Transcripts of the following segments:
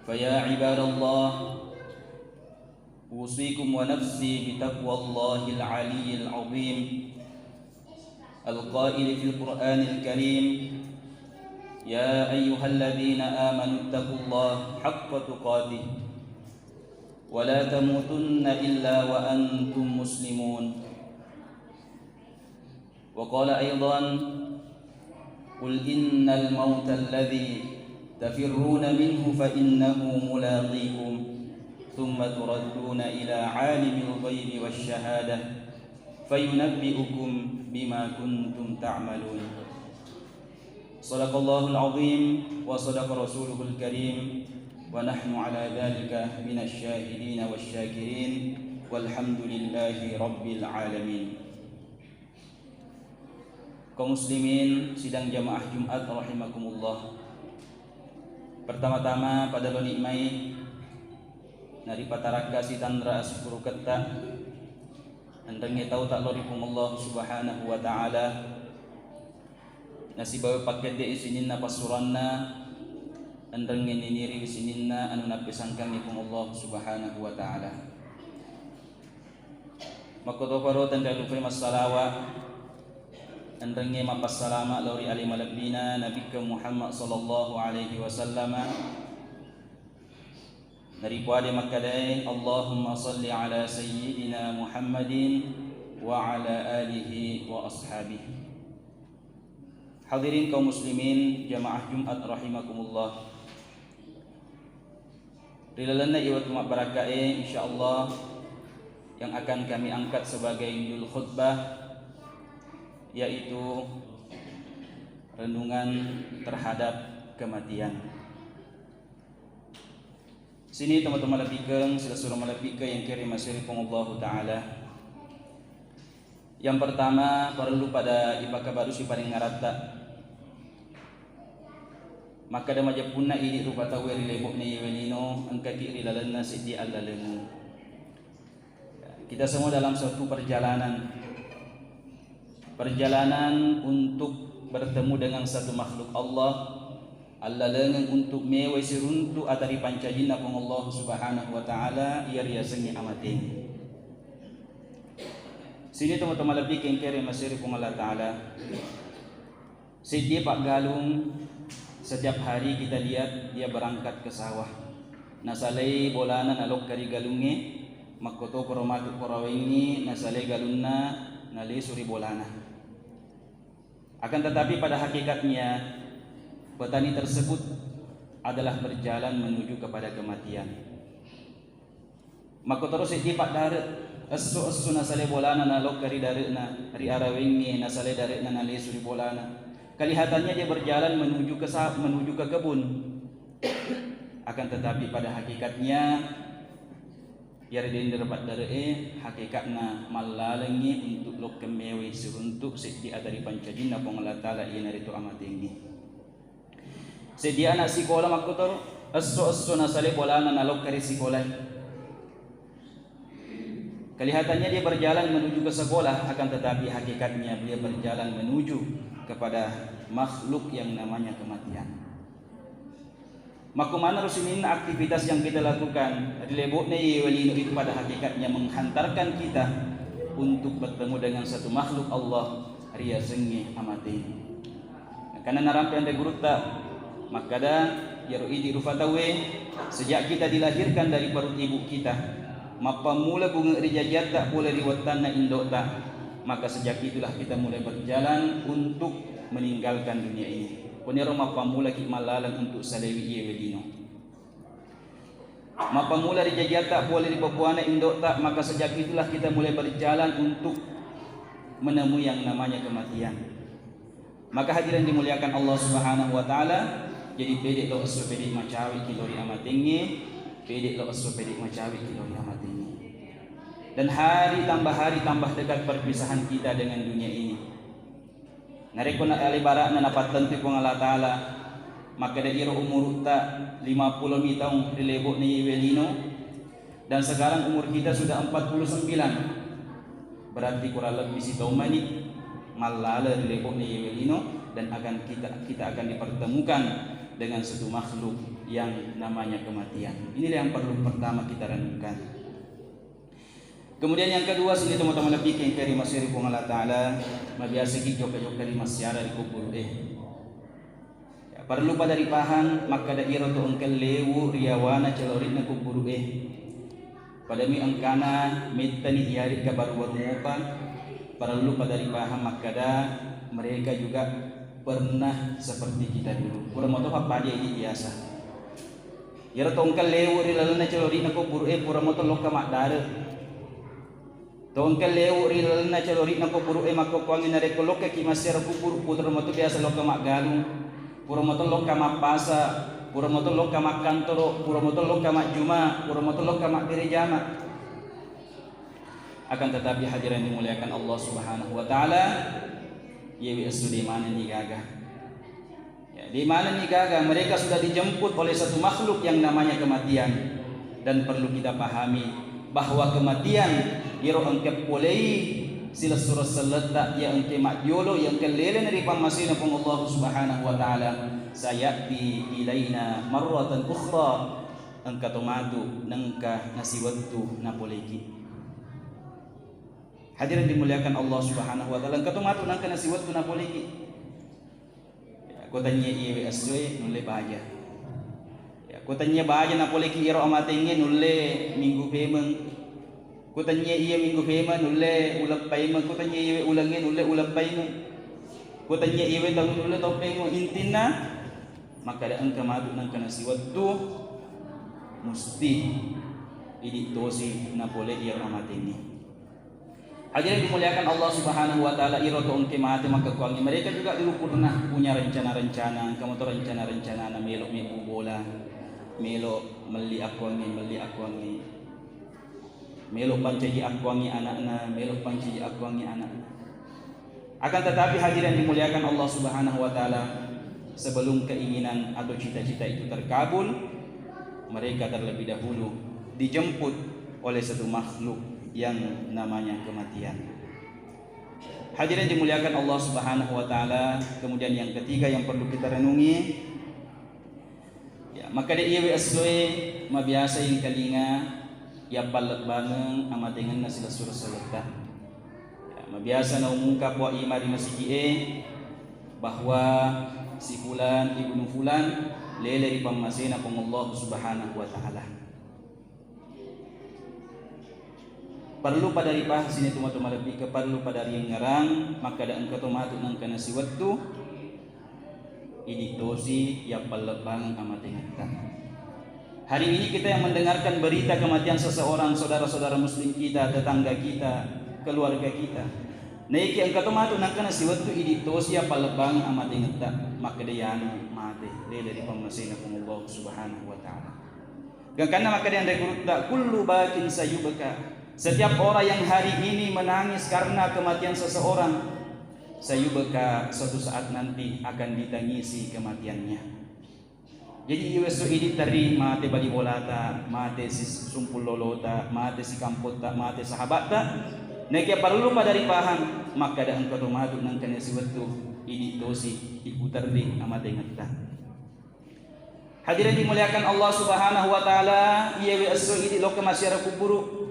فيا عباد الله أوصيكم ونفسي بتقوى الله العلي العظيم القائل في القرآن الكريم يا أيها الذين آمنوا اتقوا الله حق تقاته ولا تموتن إلا وأنتم مسلمون. وقال أيضا قل إن الموت الذي تفرون منه فإنه ملاقيكم ثم تردون إلى عالم الغيب والشهادة فينبئكم بما كنتم تعملون. صدق الله العظيم وصدق رسوله الكريم ونحن على ذلك من الشاهدين والشاكرين والحمد لله رب العالمين. Kaum muslimin sidang jamaah Jumat rahimakumullah. Pertama-tama pada lo nikmai nari pataraka si tandra asyukuru kata andangnya tahu tak lorikum Allah subhanahu wa ta'ala nasi bawa paket di isininna pasuranna andangnya niniri isininna anu napisangkan nikum Allah subhanahu wa ta'ala. Makotofaro tanda lufay masalawa andangnya mapas salama lori ali malabina Nabi Muhammad sallallahu alaihi wasallam dari kuade makadai Allahumma salli ala sayyidina Muhammadin wa ala alihi wa ashabihi. Hadirin kaum muslimin jamaah Jumat rahimakumullah. Rilalana iwat mak barakae insyaallah yang akan kami angkat sebagai judul khutbah yaitu renungan terhadap kematian. Sini teman-teman malapikeun sila surah malapikeun yang kirim masyarikum Allah taala. Yang pertama perlu pada ipaka baru si paling ngarata. Maka da majapunna ini rupa tahu ri lebok ni wenino angka ki rilalanna sidi allalemu. Kita semua dalam suatu perjalanan untuk bertemu dengan satu makhluk Allah allalengan untuk mewe siruntu atari pancajina pang Allah subhanahu wa ta'ala ia riasengi amatin. Sini teman-teman lebih kengkere masyarikum Allah ta'ala. Sidi Pak Galung setiap hari kita lihat dia berangkat ke sawah nasalai bolana nalok kari galunge makoto koromatu korawengi nasalai galunna nali suri bolana. Akan tetapi pada hakikatnya petani tersebut adalah berjalan menuju kepada kematian. Maka terus ipak daret asu nasale bolana nalok kari daretna ri arawengi nasale daretna nali suri bolana. Kelihatannya dia berjalan menuju ke kebun. Akan tetapi pada hakikatnya yar din dapat daree hakikatna malalengi untuk lok kemewi suruntuk sedi adari pancajina pong Allah taala ieu narito amat tinggi. Sedia anak sekolah makotor asso nasale bolana nalok kari sekolah. Kelihatannya dia berjalan menuju ke sekolah akan tetapi hakikatnya dia berjalan menuju kepada makhluk yang namanya kematian. Maka mana rusumin aktivitas yang kita lakukan dileboknya walino itu pada hakikatnya menghantarkan kita untuk bertemu dengan satu makhluk Allah ria sengi amati. Karena narampe anda guruta maka da yaruidi rufatawe sejak kita dilahirkan dari perut ibu kita mapa mula bunga rijajat tak boleh riwatana indok tak maka sejak itulah kita mulai berjalan untuk meninggalkan dunia ini. Punero mapamula ki malalan untuk salewi iye wedino. Mapamula rijajata boleh dibabuana indok tak maka sejak itulah kita mulai berjalan untuk menemui yang namanya kematian. Maka hadirin dimuliakan Allah Subhanahu wa taala, jadi pedek lo asu pedek macawi kilori amatingi, pedek lo asu pedek macawi kilori amatingi. Dan hari tambah dekat perpisahan kita dengan dunia ini. Nareko na alibara na napatan ti pong Allah Ta'ala maka da iro umur ta 50 tahun rilebo ni Iwelino dan sekarang umur kita sudah 49 berarti kurang lebih si taumani malala rilebo ni Iwelino dan akan kita akan dipertemukan dengan satu makhluk yang namanya kematian. Inilah yang perlu pertama kita renungkan. Kemudian yang kedua, sini teman-teman lebih yang kari masyari kong Allah Ta'ala mabiasa kijok-kijok kari masyara di kubur perlu pada ripahan maka dairo to engkel lewu riawana celorit na kuburu pada mi angkana mitani hiari kabaru-baru ngopa perlu pada ripahan maka da mereka juga pernah seperti kita dulu kurang moto apa dia ini biasa yaro to engkel lewu rilalana celorit na kuburu kurang moto loka makdare to engkel lewu rilalana celorit na kuburu maka kuangin na rekolok ki masyara kuburu putra moto biasa loka makgalu pura moto lo kama pasa, pura moto lo kama kantoro, pura moto lo kama juma, pura moto lo kama direjama. Akan tetapi hadirin dimuliakan Allah Subhanahu wa taala, yewi asu di mana ni gagah. Ya, di mana ni gagah mereka sudah dijemput oleh satu makhluk yang namanya kematian dan perlu kita pahami bahwa kematian iro angke polei sila surah salata yang ke makjolo yang kelele dari pamasina pun Allah Subhanahu wa taala sayati ilaina marratan ukhra angka tomatu nangka nasiwatu napoleki. Hadirin dimuliakan Allah Subhanahu wa taala angka tomatu nangka nasiwatu napoleki. Ya kotanya iwe aswe nulle baja. Ya kotanya baja napoleki iro amatenge nulle minggu pemeng kutanya iya minggu fema nulle ulap paima kutanya iya ulangin nulle ulap paima kutanya iya tahun nulle tau paima intina maka ada angka madu nang kana siwatu musti ini tosi na boleh ia amat ini. Hadirin dimuliakan Allah Subhanahu wa taala iro to ungke mate maka kuangi mereka juga dulu pernah punya rencana-rencana kamu to rencana-rencana na melok mebu bola melok meli akuangi melok pancaji akuangi anakna, melok pancaji akuangi anakna. Akan tetapi hadirin dimuliakan Allah Subhanahu wa taala, sebelum keinginan atau cita-cita itu terkabul, mereka terlebih dahulu dijemput oleh satu makhluk yang namanya kematian. Hadirin dimuliakan Allah Subhanahu wa taala, kemudian yang ketiga yang perlu kita renungi, ya, maka dia ieu asloe mabiasa yang kalinga ya palat baneng amatengan na sila surah salata. Ya, mabiasa na umungkap wa imari masiki bahwa si fulan ibnu fulan lele ipamasina pang Allah Subhanahu wa taala. Perlu pada ripah sini tuma-tuma lebih ke perlu pada yang ngarang maka da engka tomatu nang kana si wattu iditosi ya palat baneng amatengan. Hari ini kita yang mendengarkan berita kematian seseorang, saudara-saudara muslim kita, tetangga kita, keluarga kita. Naiki angka tomatu nakana si waktu iditosi ya palebang amat ingeta maka dayano mate lele di pamasina kung Allah Subhanahu wa taala. Gangkana maka diyan rekrutda kullu batin sayubaka. Setiap orang yang hari ini menangis karena kematian seseorang, sayubaka suatu saat nanti akan ditangisi kematiannya. Jadi iweso ini terima mate bali bolata, mate si sumpul lolota, mate si kampota, mate sahabata. Nekia perlu pada ripahan maka ada engkau tomatu nang kena si waktu ini dosi iputar di amat ingata. Hadirin dimuliakan Allah Subhanahu wa taala, iweso ini loka masyarakat kuburu.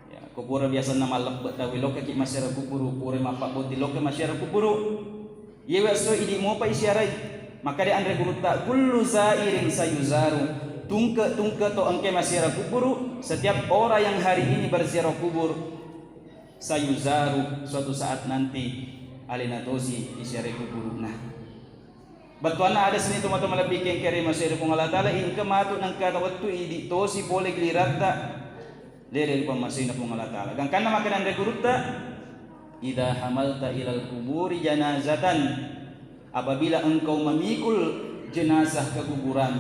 Ya, kuburu biasa nama lek betawi loka ki masyarakat kuburu, pure mapak boti loka masyarakat kuburu. Iweso ini mau pa isyarai maka dia andre guruta kullu zairin sayuzaru tungke to engke masyara kuburu setiap orang yang hari ini berziarah kubur sayuzaru suatu saat nanti alina tosi isyara kuburu. Nah batuana ada sini teman-teman lebih kengkeri masyara kung Allah taala in kematu nang kata waktu idi tosi boleh glirata lele pamasina kung Allah taala gang kana maka andre guruta idza hamalta ilal kuburi janazatan apabila engkau memikul jenazah ke kuburan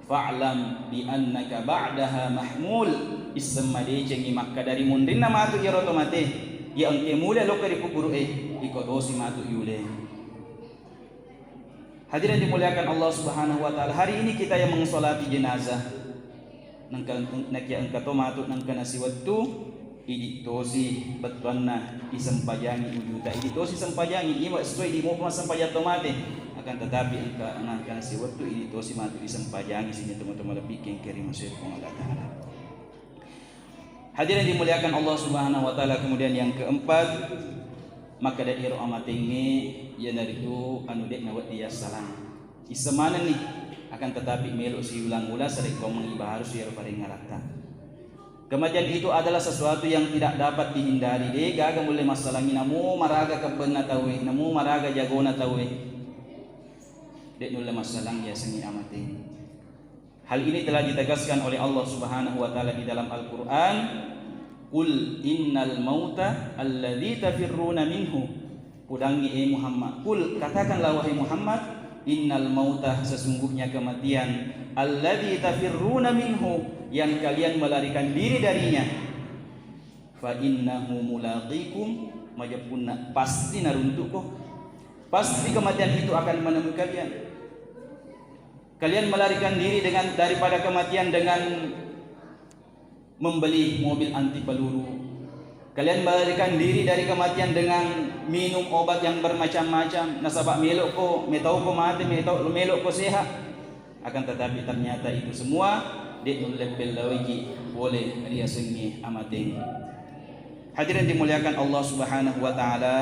fa'lam bi annaka ba'daha mahmul ismade cengi makka dari mundinna matu ya rotomate ya engke mule lo kari kuburu ikotosi matu yule. Hadirin dimuliakan Allah Subhanahu wa taala, hari ini kita yang mensolati jenazah nang kia engka tomatu nang kana si waktu iditosi betuanna isampajangi ujuta iditosi sampajangi ima sesuai di mau sampajato mate akan tetapi engka akan si waktu iditosi matu isampajangi sini teman-teman lebih kengkeri masih Allah Ta'ala. Hadirin dimuliakan Allah Subhanahu wa taala. Kemudian yang keempat, maka dari iro amatingi ya dari itu anu dek nawat dia salam isemana nih akan tetapi meluk si ulang-ulang sering kau mengibah harus ya paling ngarata. Kematian itu adalah sesuatu yang tidak dapat dihindari. Deh gaga mulai masalah ini namu maraga kebenna tawe namu maraga jagona tawe dek nulle masalah ya sengi amatingi. Hal ini telah ditegaskan oleh Allah Subhanahu wa taala di dalam Al-Qur'an. Qul innal mauta alladzi tafirruna minhu. Udangi Muhammad. Qul katakanlah wahai Muhammad, innal mauta sesungguhnya kematian alladzi tafirruna minhu yang kalian melarikan diri darinya. Fa innahu mulaqikum majapunna pasti naruntuko. Pasti kematian itu akan menemui kalian. Kalian melarikan diri daripada kematian dengan membeli mobil anti peluru. Kalian melarikan diri dari kematian dengan minum obat yang bermacam-macam. Nasabak melok ko, metau ko mati, melok ko sehat. Akan tetapi ternyata itu semua diulil billahi boleh dia sengi amating. Hadirin dimuliakan Allah Subhanahu wa taala.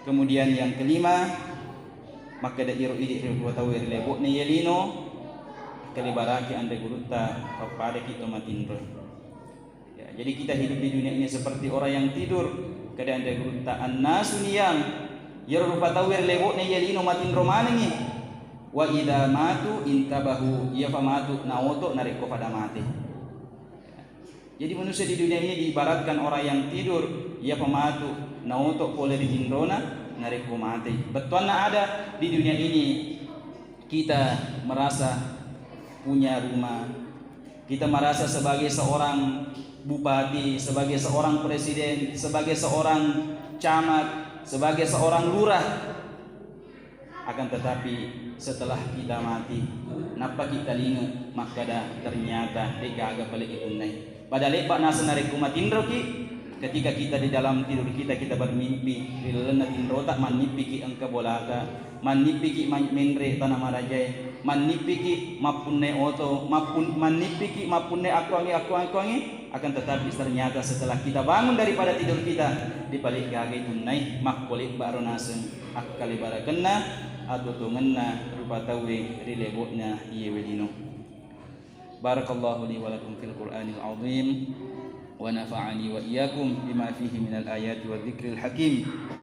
Kemudian yang kelima, maka da iro idi ro tawir lebok ne yelino kalibaraki ande gurutta kepada kita matindro. Ya, jadi kita hidup di dunia ini seperti orang yang tidur kada ande gurutta annasu niyam yaro rupa tawir lebok ne yelino matindro manengi wa idza matu intabahu ya famatu naoto nareko pada mati. Jadi manusia di dunia ini diibaratkan orang yang tidur ya pematu naoto boleh ditindrona nareko mati. Betuanna ada di dunia ini kita merasa punya rumah, kita merasa sebagai seorang bupati, sebagai seorang presiden, sebagai seorang camat, sebagai seorang lurah. Akan tetapi setelah kita mati, napa kita linga maka dah ternyata degaga balik ikunai. Pada lepak nasa nareko matindro ki. Ketika kita di dalam tidur kita bermimpi rilana tindro tak manipi ki angka bolaka manipi ki menre tanah marajai manipi ki mapunne oto manipi ki mapunne akuangi akan tetapi ternyata setelah kita bangun daripada tidur kita di balik gagai tunai mak kolik baronasen akali barakenna atau tungenna rupa tawe rilebotna iye wedino. Barakallahu li wa lakum fil Qur'anil azim wa nafa'ani wa iyyakum bima fihi minal ayati wa dzikril hakim.